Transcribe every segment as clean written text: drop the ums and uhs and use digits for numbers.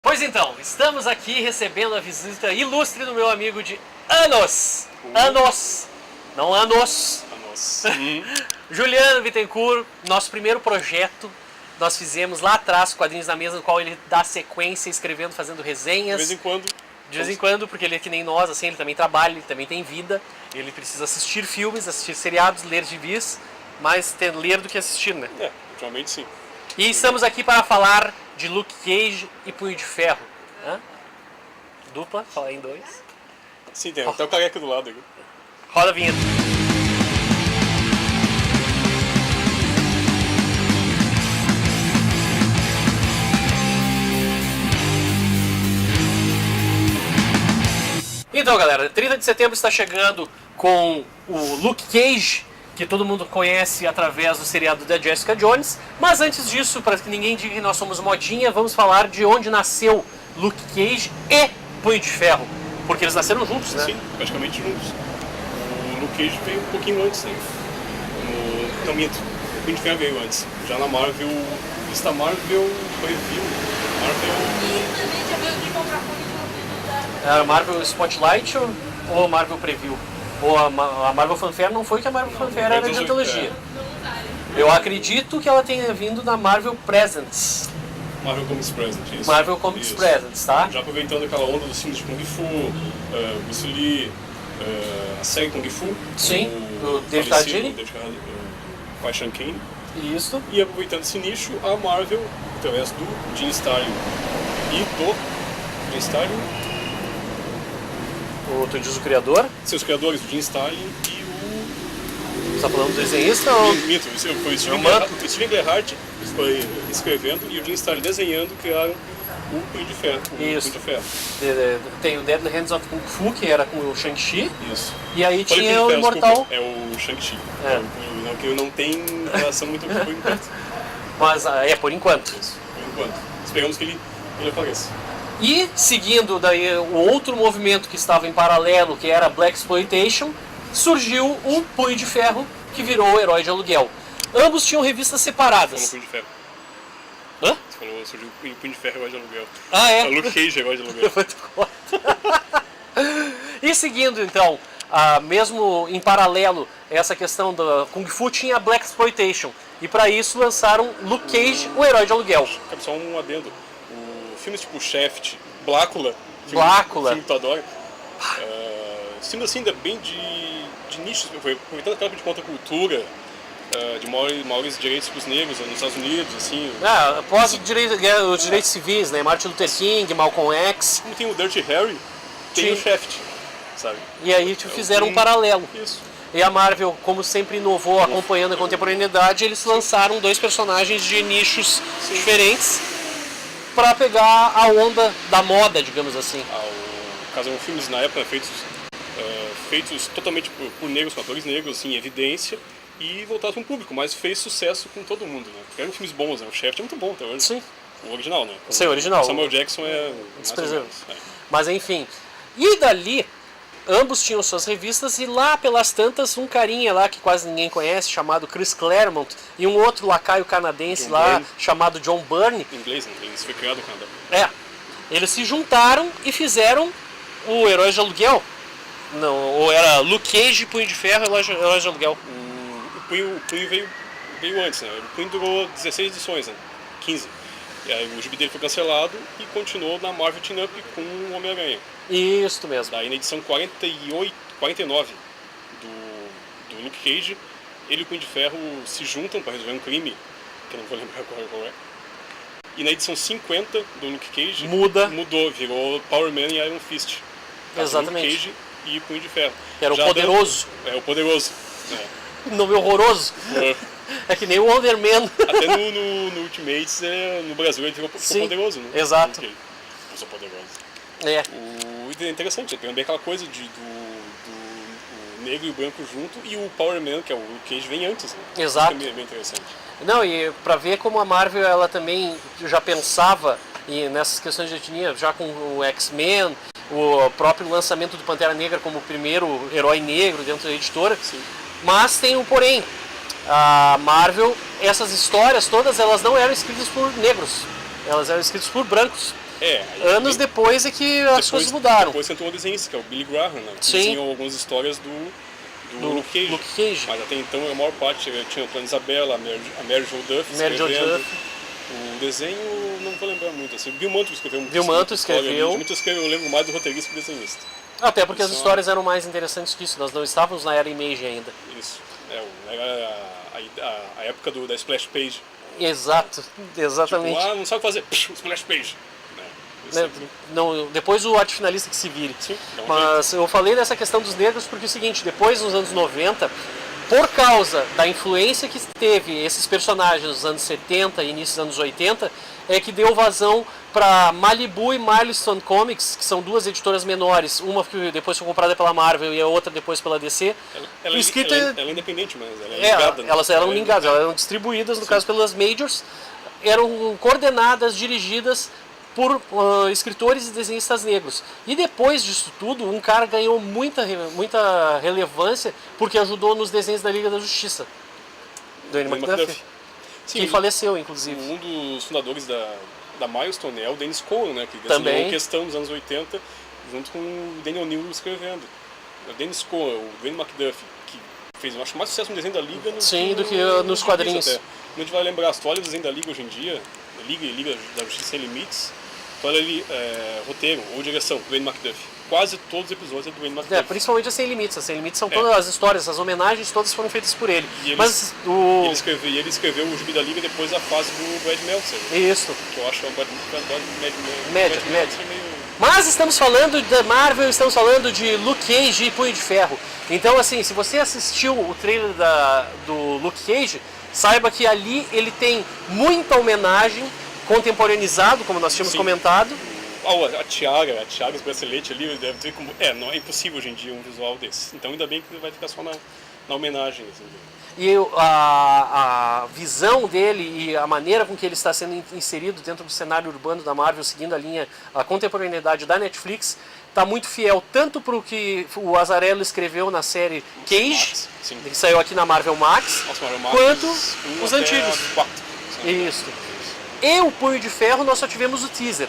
Pois então, estamos aqui recebendo a visita ilustre do meu amigo de anos, não anos, Juliano Bittencourt. Nosso primeiro projeto nós fizemos lá atrás, Quadrinhos na Mesa, no qual ele dá sequência, escrevendo, fazendo resenhas. De vez em quando. De vez em quando, porque ele é que nem nós, assim, ele também trabalha, ele também tem vida, ele precisa assistir filmes, assistir seriados, ler gibis, mais ler do que assistir, né? É, ultimamente sim. E estamos aqui para falar de Luke Cage e Punho de Ferro. Hã? Dupla, falar em dois. Sim, tem até o careca do lado aqui. Roda a vinheta. Então, galera, 30 de setembro está chegando com o Luke Cage, que todo mundo conhece através do seriado da Jessica Jones. Mas antes disso, para que ninguém diga que nós somos modinha, vamos falar de onde nasceu Luke Cage e Punho de Ferro. Porque eles nasceram juntos, né? Sim, praticamente juntos. O Luke Cage veio um pouquinho antes, né? Não minto, o Punho de Ferro veio antes. Já na Marvel, esta Marvel Preview. Era Marvel Spotlight ou Marvel Preview? Ou a Marvel Fanfare não foi, que a Marvel Fanfare era de antologia. Eu acredito que ela tenha vindo da Marvel Presents. Marvel Comics Presents, isso. Marvel Comics Presents, tá? Já aproveitando aquela onda dos filmes de Kung Fu, Bruce Lee, a série Kung Fu. Sim, do David Carradine. Com a Sean Kane. Isso. E aproveitando esse nicho, a Marvel, através do Jim Starlin e do Jim Starlin. Tu diz o criador? Seus criadores, o Jim Starlin e Você está falando do desenhista ou... Mito, foi o Steven Gerhardt foi escrevendo e o Jim Starlin desenhando, criaram o Punho de Ferro. Isso. Punho de Ferro. Tem o Deadly Hands of Kung Fu, que era com o Shang-Chi. Isso. E aí Foi tinha o Imortal. É o Shang-Chi. É. Que não tem relação muito por enquanto. Mas por enquanto. Isso, por enquanto. Esperamos que ele apareça. E, seguindo daí o outro movimento que estava em paralelo, que era Black Exploitation, surgiu o Punho de Ferro, que virou o Herói de Aluguel. Ambos tinham revistas separadas. Você falou Punho de Ferro. Hã? Você falou, surgiu o Punho de Ferro, Herói de Aluguel. Ah, é? O Luke Cage, Herói de Aluguel. E seguindo, então, mesmo em paralelo, essa questão da Kung Fu, tinha a Black Exploitation. E para isso lançaram Luke Cage, o Herói de Aluguel. Cabe só um adendo. Filmes tipo Shaft, Blácula, Blácula. filme que tu adora. Filmes assim, ainda bem de nichos, aproveitando aquela de contracultura, de maiores direitos para os negros nos Estados Unidos, assim. Após os direitos civis, né? Martin Luther King, Malcolm X. Como tem o Dirty Harry, tem Sim. o Shaft, sabe? E aí fizeram um paralelo. Isso. E a Marvel, como sempre inovou, acompanhando a contemporaneidade, eles lançaram dois personagens de nichos diferentes para pegar a onda da moda, digamos assim. No caso, eram filmes na época feitos totalmente por negros, com atores negros, assim, em evidência, e voltados para um público, mas fez sucesso com todo mundo, né? Porque eram filmes bons, né? O Shaft é muito bom até hoje. Sim. O original, né? Sim, o original. O Samuel Jackson é desprezível. É. Mas enfim. E dali, ambos tinham suas revistas, e lá pelas tantas, um carinha lá que quase ninguém conhece, chamado Chris Claremont, e um outro lacaio canadense John lá, Byrne. chamado John Byrne. Em inglês, né? Isso foi criado no Canadá. Eles se juntaram e fizeram o Herói de Aluguel. Não, ou era Luke Cage, Punho de Ferro, Herói de Aluguel. O Punho veio antes, né? O Punho durou 16 edições, né? 15. E aí o gibi dele foi cancelado e continuou na Marvel Team Up com o Homem-Aranha. Isso mesmo. Daí na edição 49 do Luke Cage, ele e o Punho de Ferro se juntam para resolver um crime, que eu não vou lembrar qual é. E na edição 50 do Luke Cage, mudou, virou Power Man e Iron Fist. Exatamente. Luke Cage e Punho de Ferro. Era o Poderoso. O Poderoso. Nome horroroso. É que nem o Wonder Man. Até no Ultimates, no Brasil, ele ficou poderoso, né? Exato. Eu sou poderoso. É. É interessante, tem também aquela coisa do negro e o branco junto, e o Power Man, que é o Luke Cage, vem antes, né? Exato. Isso é bem interessante. Não, e pra ver como a Marvel ela também já pensava nessas questões de etnia, já com o X-Men, o próprio lançamento do Pantera Negra como o primeiro herói negro dentro da editora. Sim. Mas tem um porém. A Marvel, essas histórias todas, elas não eram escritas por negros. Elas eram escritas por brancos. Anos depois é que as coisas mudaram. Depois entrou um desenhista, que é o Billy Graham, né? Que Sim. desenhou algumas histórias do Luke Cage. Mas até então, a maior parte tinha a Dona Isabella, a Mary Jo Duff escrevendo. O desenho, não vou lembrar muito. Assim, Bill Mantlo escreveu muito. Bill Mantlo escreveu. Eu lembro mais do roteirista que do desenhista. Até porque as histórias eram mais interessantes que isso. Nós não estávamos na era Image ainda. Isso. Era a época da Splash Page. Exato, exatamente. Tipo, não sabe fazer Splash Page. Não, depois o arte finalista que se vire. Sim, mas eu falei dessa questão dos negros porque é o seguinte, depois nos anos 90, por causa da influência que teve esses personagens nos anos 70 e início dos anos 80, é que deu vazão para Malibu e Milestone Comics, que são duas editoras menores, uma que depois foi comprada pela Marvel e a outra depois pela DC. Ela é independente, mas ela é ligada. Elas eram ligadas, elas eram distribuídas, no caso, pelas majors, eram coordenadas, dirigidas por escritores e desenhistas negros. E depois disso tudo, um cara ganhou muita relevância porque ajudou nos desenhos da Liga da Justiça. Do Ian McDuffie. Que faleceu, inclusive. Um dos fundadores da Milestone é o Dennis Cohen, né? Que desenhou a questão nos anos 80, junto com o Daniel O'Neill escrevendo. O Dennis Cohen, o Dwayne McDuffie, que fez, eu acho, mais sucesso no desenho da Liga do que nos quadrinhos. Até. A gente vai lembrar, se tu olha o desenho da Liga hoje em dia, Liga da Justiça Sem Limites, tu olha ali, roteiro ou direção, Dwayne McDuffie. Quase todos os episódios é do Dwayne McDuffie. Principalmente a Sem Limites. A Sem Limites são todas as histórias, as homénagens, todas foram feitas por ele. Ele escreveu o Gibi da Liga depois da fase do Brad Meltzer. Isso. Que eu acho que é o Brad médio. Mas estamos falando da Marvel, estamos falando de Luke Cage e Punho de Ferro. Então, assim, se você assistiu o trailer do Luke Cage, saiba que ali ele tem muita homenagem, contemporaneizado, como nós tínhamos comentado. A tiara, os braceletes ali, deve ter como. Não é impossível hoje em dia um visual desse. Então ainda bem que vai ficar só na homenagem. Assim. E a visão dele e a maneira com que ele está sendo inserido dentro do cenário urbano da Marvel, seguindo a contemporaneidade da Netflix, está muito fiel tanto para o que o Azzarello escreveu na série Cage, que saiu aqui na Marvel Max, quanto os antigos. 4. Isso. E o Punho de Ferro nós só tivemos o teaser.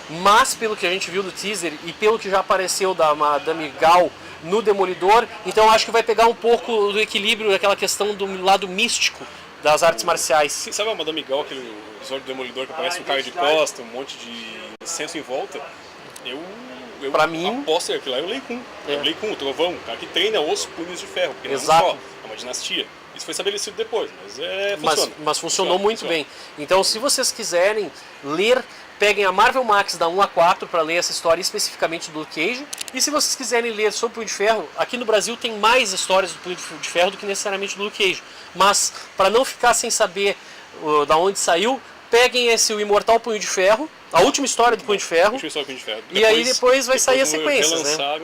Mas pelo que a gente viu do teaser e pelo que já apareceu da Madame Gal no Demolidor, então acho que vai pegar um pouco do equilíbrio daquela questão do lado místico das artes marciais. Sim, sabe a Madame Gal, aquele episódio do Demolidor que aparece um cara de costa, um monte de incenso em volta? Pra mim, aposto que lá é o Lei Kun. É o Lei Kun, o trovão, o cara que treina os punhos de ferro, porque Exato. não é só, é uma dinastia. Isso foi estabelecido depois, mas Mas funcionou muito bem. Então, se vocês quiserem ler, peguem a Marvel Max da 1 a 4 para ler essa história especificamente do Luke Cage. E se vocês quiserem ler sobre o Punho de Ferro, aqui no Brasil tem mais histórias do Punho de Ferro do que necessariamente do Luke Cage. Mas, para não ficar sem saber da onde saiu, peguem o Imortal Punho de Ferro, a última história do Punho de Ferro. E aí depois vai sair a sequência, né?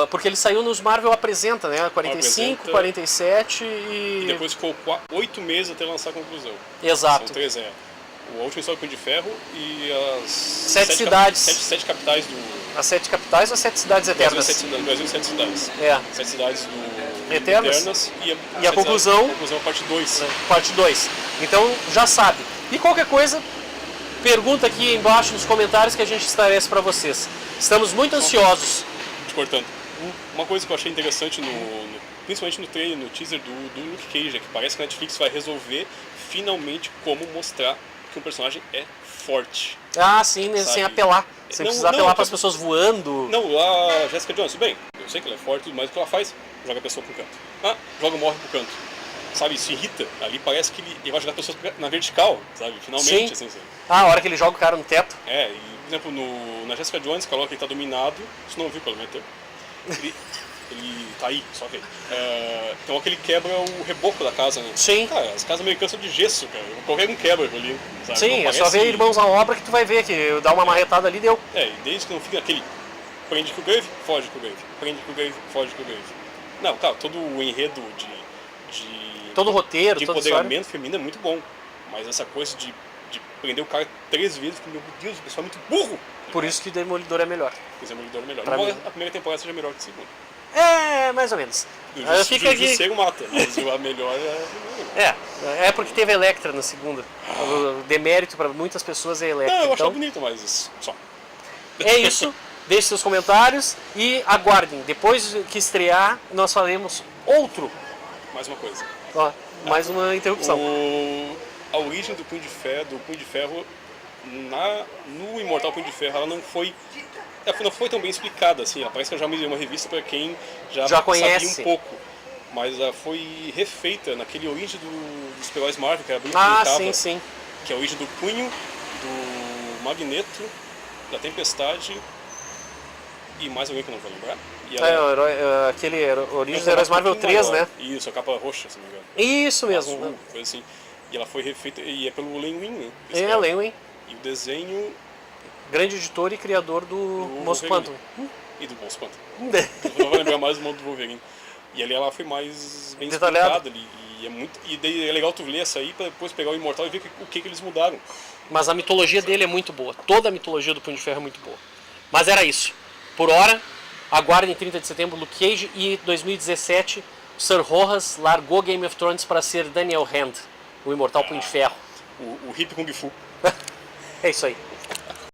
Porque ele saiu nos Marvel Apresenta, né? 45, 47 e depois ficou 8 meses até lançar a conclusão. Exato. São 3, a última história do Punho de Ferro e as 7 cidades. 7 capitais do... As 7 capitais ou as 7 cidades eternas? Brasil, 7 cidades. 7 cidades do... eternas. E a conclusão... parte 2. Parte 2. Então, já sabe. E qualquer coisa, pergunta aqui embaixo nos comentários que a gente esclarece para vocês. Estamos muito ansiosos. Te cortando. Uma coisa que eu achei interessante, principalmente no trailer, no teaser do Luke Cage, é que parece que a Netflix vai resolver finalmente como mostrar que um personagem é forte. Ah, sim, sem apelar. Sem precisar apelar para as pessoas voando. Não, a Jessica Jones, bem, eu sei que ela é forte, mas o que ela faz? Joga a pessoa pro canto. Morre pro canto. Sabe, isso irrita. Ali parece que ele vai jogar a pessoa na vertical, sabe? Finalmente, sim. assim. A hora que ele joga o cara no teto. E, por exemplo, na Jessica Jones, coloca que ele tá dominado. Isso não viu, pelo menos. Ele tá aí, só que então aquele quebra o reboco da casa, né? Sim. Cara, as casas americanas são de gesso, cara. Qualquer um quebra ali, sabe? Sim, é só ver Irmãos à Obra que tu vai ver que dá uma marretada ali e deu. E desde que não fica aquele prende com o Grave, foge com o Grave. Prende com o Grave, foge com o Grave. Não, cara, todo o enredo todo o roteiro, de empoderamento feminino é muito bom. Mas essa coisa de prender o cara 3 vezes, meu Deus, o pessoal é muito burro. Por isso que Demolidor é melhor. Demolidor é melhor. A primeira temporada seja melhor que a segunda. É, mais ou menos. O Fica aqui. Justiceiro mata, mas a melhor É porque teve a Electra na segunda. O demérito para muitas pessoas é a Electra. Não, eu então, acho bonito, mas só. é isso. Deixe seus comentários e aguardem. Depois que estrear, nós faremos outro. Mais uma coisa. Ó, mais uma interrupção. A origem do Punho de Ferro no Imortal Punho de Ferro, ela não foi tão bem explicada, assim. Ela parece que eu já me dei uma revista para quem já conhece. sabia um pouco. Mas ela foi refeita naquele origem dos super-heróis Marvel, que era bem Sim. que é a origem do Punho, do Magneto, da Tempestade e mais alguém que eu não vou lembrar. E ela, Aquele Origem dos Heróis Marvel 3, né? Isso, a capa roxa, se não me engano. Isso mesmo. Azul, coisa assim. E ela foi refeita, e é pelo Len Wein, né? Len Wein. E o desenho... Grande editor e criador do Monstro Quantum. E do Monstro Quantum. Eu não vou lembrar mais do mundo do Wolverine. E ali ela foi mais bem explicada ali. E daí é legal tu ler essa aí pra depois pegar o Imortal e ver o que eles mudaram. Mas a mitologia dele é muito boa. Toda a mitologia do Punho de Ferro é muito boa. Mas era isso. Por hora, aguardem 30 de setembro Luke Cage e 2017 Sir Rojas largou Game of Thrones para ser Daniel Hand, o Imortal Punho de Ferro. O Hip Kung Fu. É isso aí.